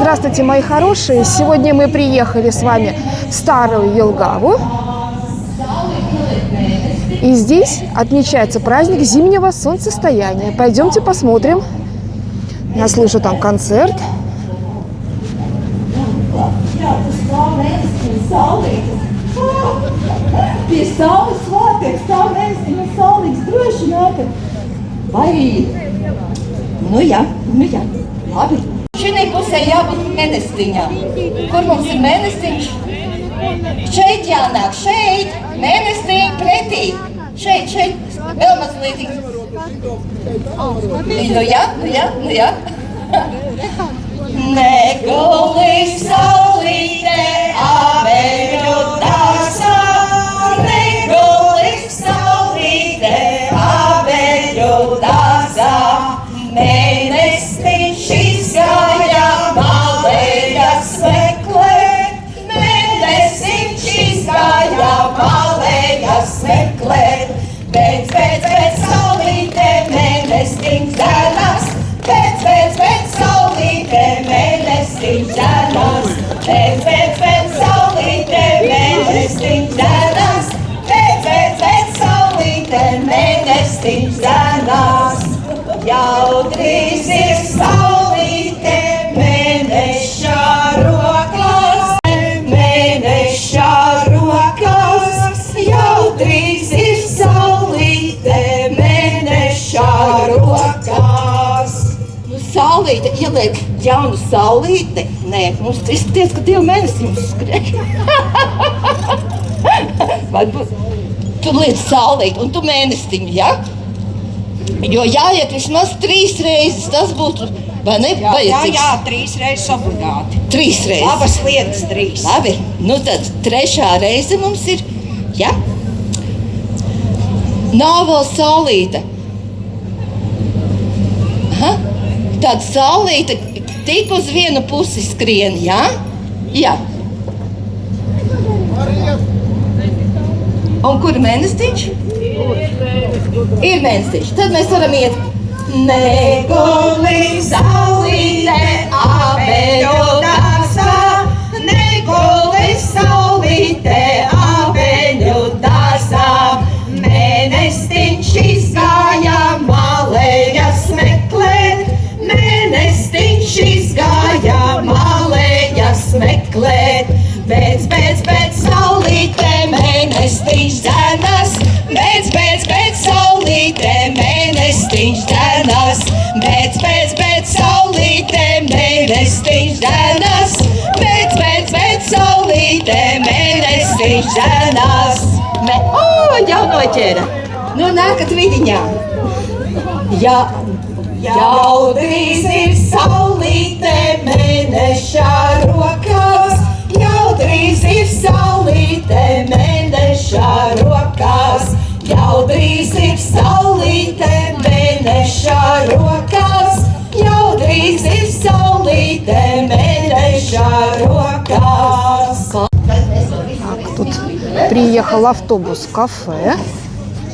Здравствуйте, мои хорошие! Сегодня мы приехали с вами в Старую Елгаву. И здесь отмечается праздник зимнего солнцестояния. Пойдемте посмотрим. Я слышу там концерт. Nu jā. Labi. Šī pusē jābūt mēnestiņam. Kur mums ir mēnestiņš? Šeit jānāk, šeit. Mēnestiņ pretī. Šeit. Vēl mazliet. Nu jā. Negulis saulīte, abeļu dārzā. Negulis saulīte, abeļu dārzā. Mēnestiņš izgāja malējas meklēt. Mēnestiņš izgāja malējas meklēt. Pēc saulīte mēnestiņš dzenās. Pēc saulīte mēnestiņš dzenās. Pēc saulīte mēnestiņš dzenās. Pēc saulīte mēnestiņš dzenās. Jau drīz ir saulīte mēneša rokās. Mēneša rokās. Jau drīz ir saulīte mēneša rokās. Nu, saulīte, ieliek jaunu saulīti. Nē, mums izskaties, ka 2 mēnesi jums skrien. Varbūt tu liec saulīti un tu mēnestiņu, ja? Jo jāiet vismaz 3 reizes, tas būtu, vai ne, vajadzīgs? Jā, 3 reizes obligāti. 3 reizes. Labas lietas 3. Labi, nu tad 3. reize mums ir, ja? Nav vēl saulīte. Aha, tāda saulīte tik uz vienu pusi skrien, ja? Jā. Un kur ir mēnestiņš? Ir mēnestiņš, tad mēs varam iet. Neguli saulīte abeļu dārzā. Neguli saulīte abeļu dārzā. Mēnestiņš izgāja malējas meklēt. Mēnestiņš izgāja malējas meklēt. Pēc saulīte mēnestiņš dzenās. Pēc saulīte mēnestiņš dzenās. Pēc saulīte mēnestiņš dzenās. Pēc saulīte mēnestiņš dzenās. Jau noķēra. Nu, nākat vidiņā. Jau drīz ir saulīte mēneša rokās. Jau drīz ir saulīte mēneša rokās. Jau drīz ir saulīte mēneša rokās. Jau drīz ir saulīte mēneša rokās. Тут приехал автобус в кафе.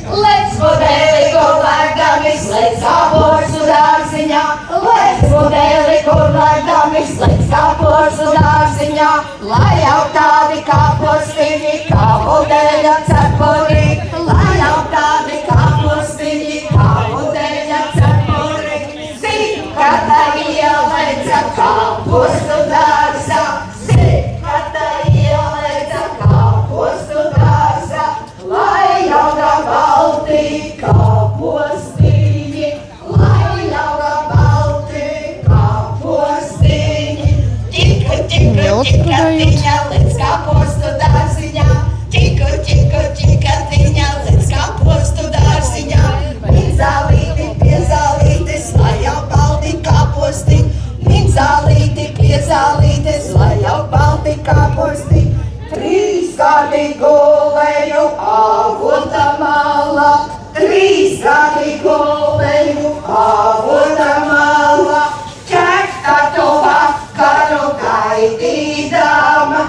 Lec modeli, kur lēkdamis, lec kāporsu dārziņā. Lec modeli, kur lēkdamis, lec kāporsu dārziņā. Lai jau tādi kāporstiņi, kā modeļa cepuri. Lai jau tādi kāporstiņi, kā modeļa cepuri. Zin, ka tā ieleca kāporsu dārzā. Zin, ka tā ieleca kāporsu dārzā. Lai auga balti kāpostiņi, lai auga balti kāpostiņi. Tiku, tikatiņa, lec kāpostu dārziņā. Tiku, tikatiņa, lec kāpostu dārziņā. Minzālīti, piezālītes, lai jau balti kāpostiņi. Minzālīti, piezālītes, lai jau balti kāpostiņi. 3 gadi gulēju avota malā. 3 gadi gulēju avota malā. Čekatu vakaru gaidīdama.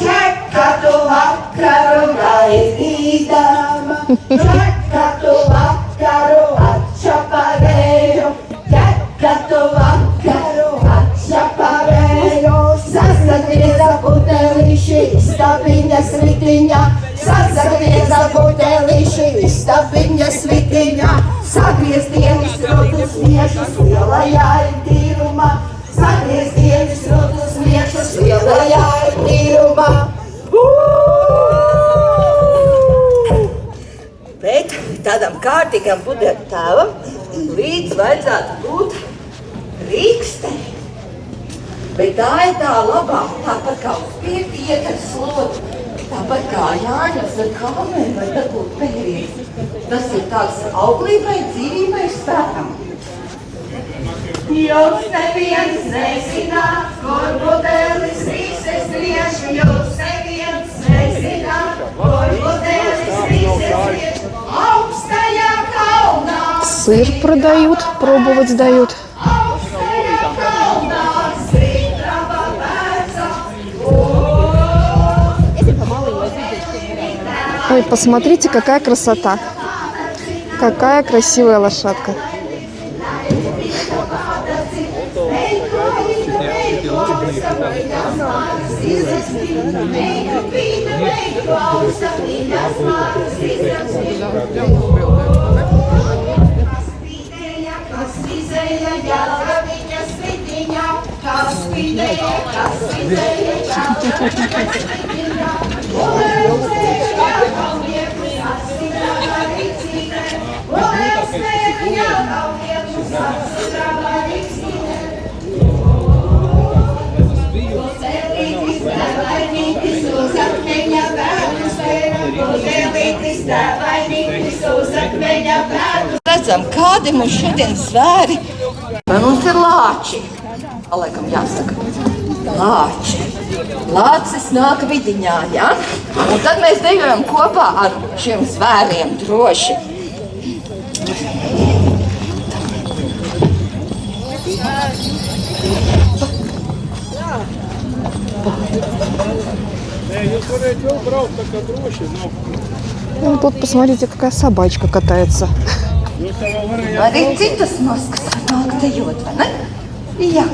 Čekatu vakaru gaidīdama. Čekatu vakaru atšaparēju. Čekatu vakaru atšaparēju. Istabiņa svitiņa, sasagrieza butelīši, istabiņa svitiņa, sagriez dienas rotas miešas lielajā tīrumā, sagriez dienas rotas miešas lielajā tīrumā. Bet tādam kārtīgam budeļu tēvam līdz vajadzētu būt rīksteri. Bet tā ir tā labā, tāpat kā uz pirti iet ar slotu, tāpat kā Jāņus ar kāmēm var dabūt pērīt. Tas ir tāds auglībai, dzīvībai spēkam. Jūs neviens nezināt, kur budelis rīkses rieš, jūs neviens nezināt, kur budelis rīkses rieš, augstajā kalnā. Сыр продают, пробовать дают. Ой, посмотрите, какая красота. Какая красивая лошадка. Redzam, kādi mums šodien zvēri. Vai mums ir lāči? Laikam jāsaka. Lāči. Lācis nāk vidiņā, ja? Un tad mēs dejojam kopā ar šiem zvēriem droši. Ну, тут посмотрите, какая собачка катается. Arī citas maskas nāk dejot, vai ne? Jā.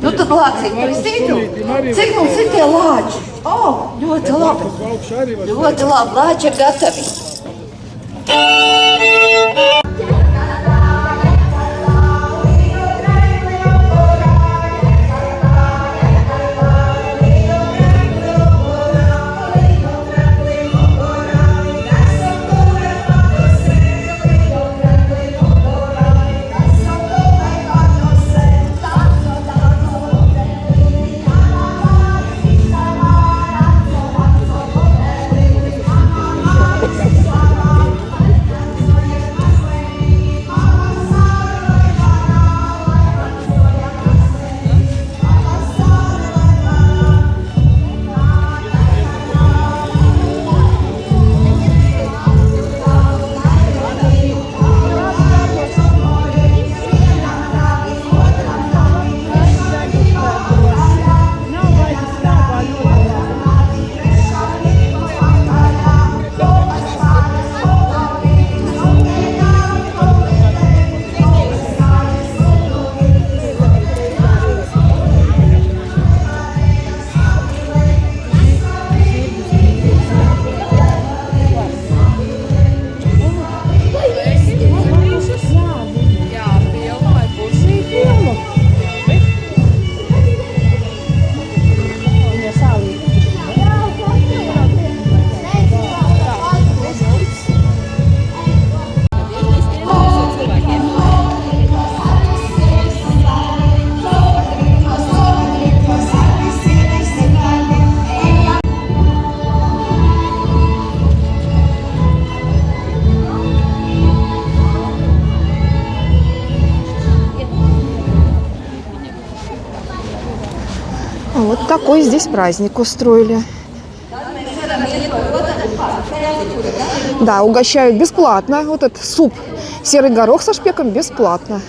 Nu tad lācīt, tu esi vidū. Cik mums ir tie lāči? Ļoti labi. Ļoti labi, lāči ir gatavi. Вот такой здесь праздник устроили. Да, угощают бесплатно. Вот этот суп, серый горох со шпеком бесплатно.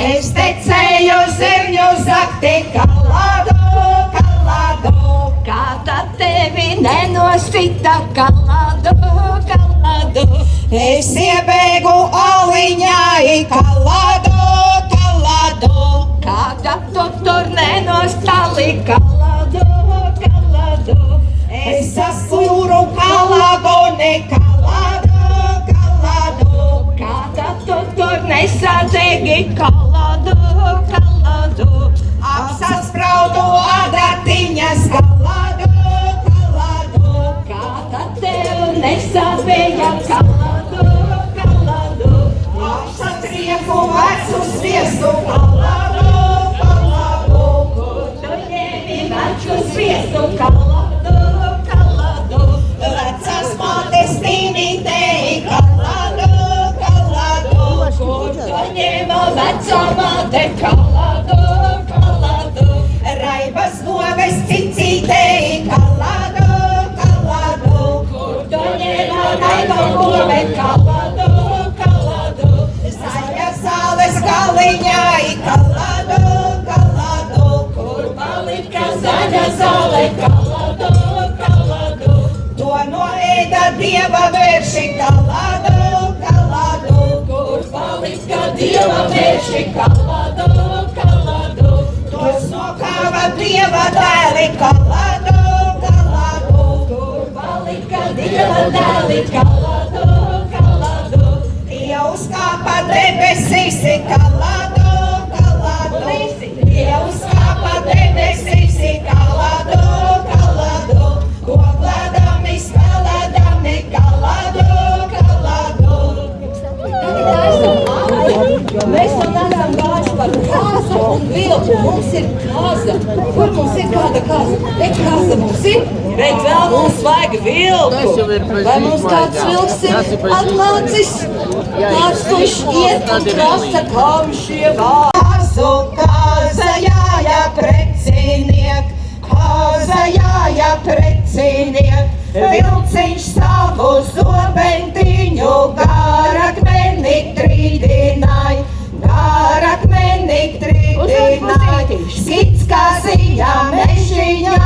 Es tecēju zirņu zakti kalado, kalado. Kā tad tevi nenosita kalado, kalado. Es iebēgu aliņai kalado, kalado. Kā tad tu tur nenostali kalado, kalado. Es esmu kalado, ne kalado, kalado. Kāda tu tur nesadzēgi kalado, kalado. Apsaspraudu adatiņas kalado, kalado. Kāda tev nesabēja kalado, kalado. Apsatrieku vecu sviestu kalado, kalado. Tu ņemi vecu sviestu kalado, kalado. Vecas mātes tīnītei kalado, kalado. Kur tu ņēma vecā māte kalado, kalado. Raibas goves cicītei kalado, kalado. Kur tu ņēma raiba gove kalado, kalado. Zaļa zāles galiņai kalado, kalado. Kur palika zaļa zāle kalado, kalado. To noēda dieva vērši kalado, kalado. Kur palika dieva vērši kalado, kalado. Tos nokāva dieva dēli kalado, kalado. Kur palika dieva dēli kalado, kalado. Tie uzkāpa debesīs kalado, kalado. Tie uzkāpa debesīs kalado, kalado. Ko glādami spēlēdami kalado, kalado. Mēs vēl neesam gājuši par kāzu un vilku. Mums ir kāza. Kur mums ir kāda kāza? Redz, kāza mums ir. Redz, vēl mums vajag vilku. Vai mums kāds vilks ir atnācis? Kāds tuš iet un prasa, kam šie vārdi? Kāzu kāzajāja preciniek, kāzajāja preciniek. Vilciņš savu zobentiņu garakmeni trīdināj, garakmeni trīdināj. Skits kāziņā mežiņā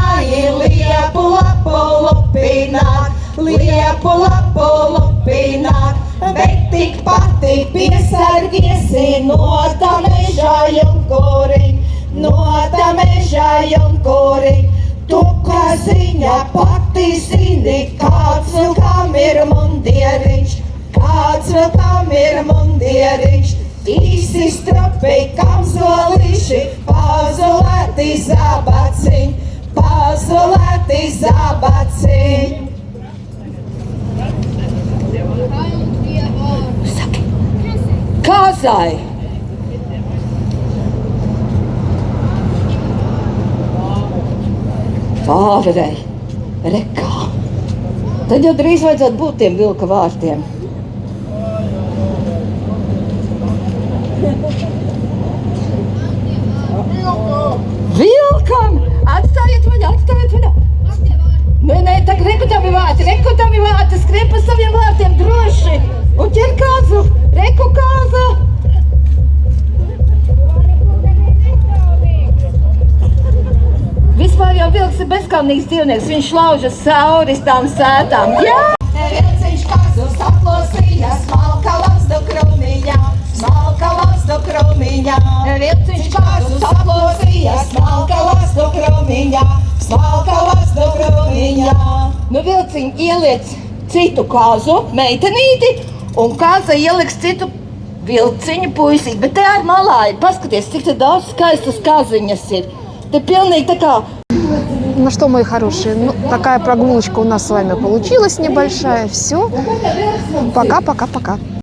liepu lapu lupināt, liepu lapu lupināt. Bet tik pati piesargiesi no tā meža junkuriņ, no tā meža junkuriņ. Tu kāziņā pati zini, kāds vilkam ir mundieriņš, kāds vilkam ir mundieriņš. Īsi stropi kamzolīši, pazolēti zabaciņ, pazolēti zabaciņ. Kāzai! Vārvei, rekā. Tad jau drīz vajadzētu būt tiem vilka vārtiem. Vilkam! Atstājiet vaļā, atstājiet vaļā! Nē, tā reku tam ir vārti, skrien pa saviem vārtiem droši! Un ķer kāzu, reku kāza! Vispār jau vilks ir bezkalnīgs dzīvnieks, viņš laužas cauri tām sētām. Jā! Vilciņš kāzu saplosīja, smalka lazdu krūmiņā, smalka lazdu krūmiņā. Vilciņš Kāzu saplosīja, smalka lazdu krūmiņā, smalka lazdu krūmiņā. Nu, vilciņi ieliec citu kāzu, meitenīti, un kāza ieliks citu vilciņu puisīt. Bet te ar malā ir, paskaties, cik te daudz skaistas kāziņas ir. Te pilnīgi tā kā... Ну что, мои хорошие, ну, такая прогулочка у нас с вами получилась небольшая. Все. Пока-пока-пока.